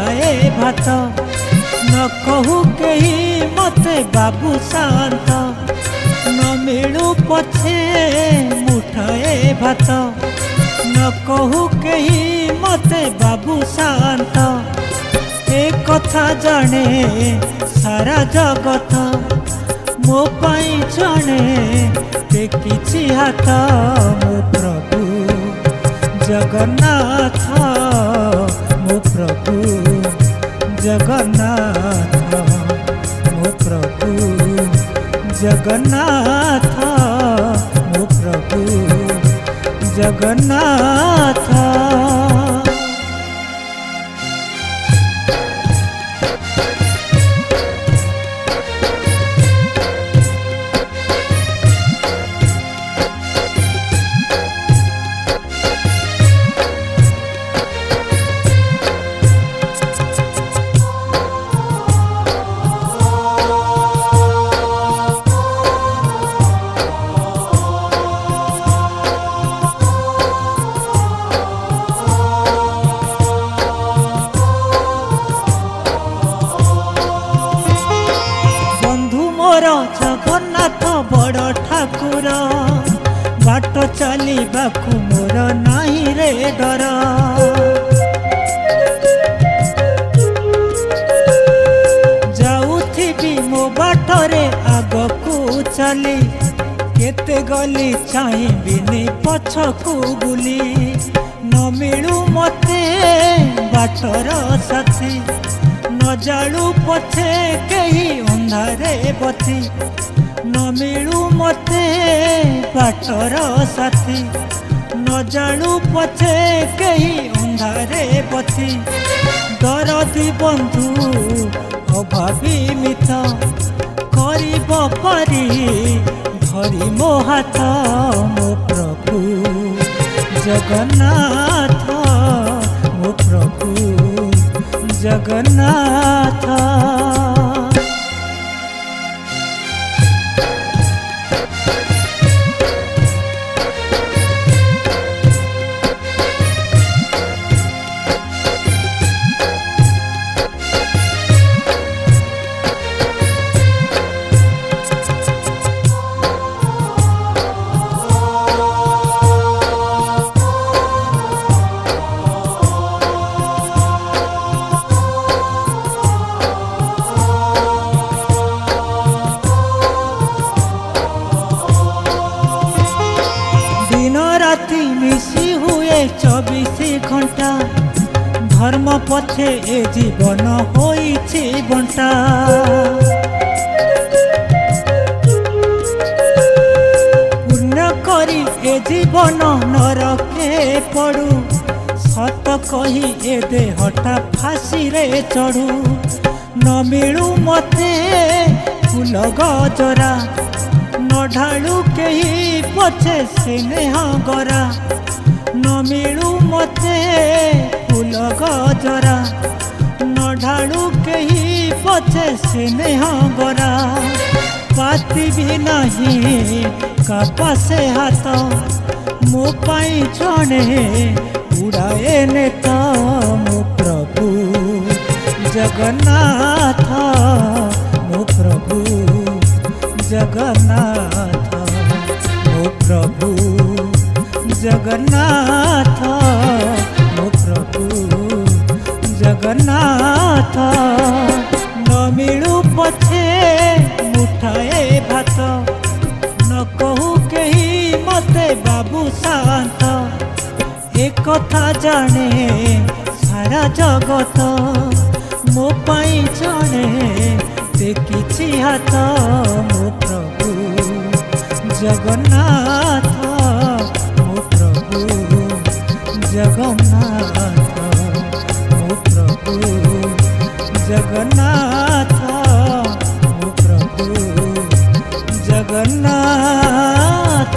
मुठाए भात न कहू कही मते बाबू शांत न मिलू पछे मुठाए भात न कहू कही मते बाबू शांत ए कथा जाने सारा जगत मो पाई जाने देखी हाथ मो प्रभु जगन्नाथ मो प्रभु जगन्नाथ मो प्रभु जगन्नाथ मो प्रभु जगन्नाथ। जगन्नाथ बड़ ठाकुर बाट चलवा मोर नहीं रे डर जाऊथी मो बाटरे आगकू चली केते गली चाहिबिनी पछकू बुली न मिलू मते बाटर साथी न जालू पछे कही अंधारे बती न मिलू मते बाटर साथी न जालू पछे कही अंधारे बती दरदी बंधु अभावी मित करिब पारी धरी मो हाथ मो प्रभु जगन्नाथ मो प्रभु जगन्नाथ। मिसी हुए 24 घंटा धर्म पछे ए जीवन होइछि बंटा पुण्य करी ए जीवन नरके पड़ू सत कही ए देहटा फांसी रे चढ़ू न मिलू मते फूल गजरा न ढालू कही पछे स्नेह गरा न मिलू मते फूल गजरा न ढालू कही पछे स्नेह गरा पाती भी नहीं कापासे हाथ मो पाई जने उड़ाए नेता मो प्रभु जगन्नाथ मो प्रभु जगन्नाथ मो प्रभु जगन्नाथ मो प्रभु जगन्नाथ न मिलू पछे मुठाए भात न कहू कही मते बाबू शांत एक कथा जाने सारा जगत मो पाई जने देखी हाथ मो प्रभु जगन्नाथ मो प्रभु जगन्नाथ मो प्रभु जगन्नाथ मो प्रभु जगन्नाथ।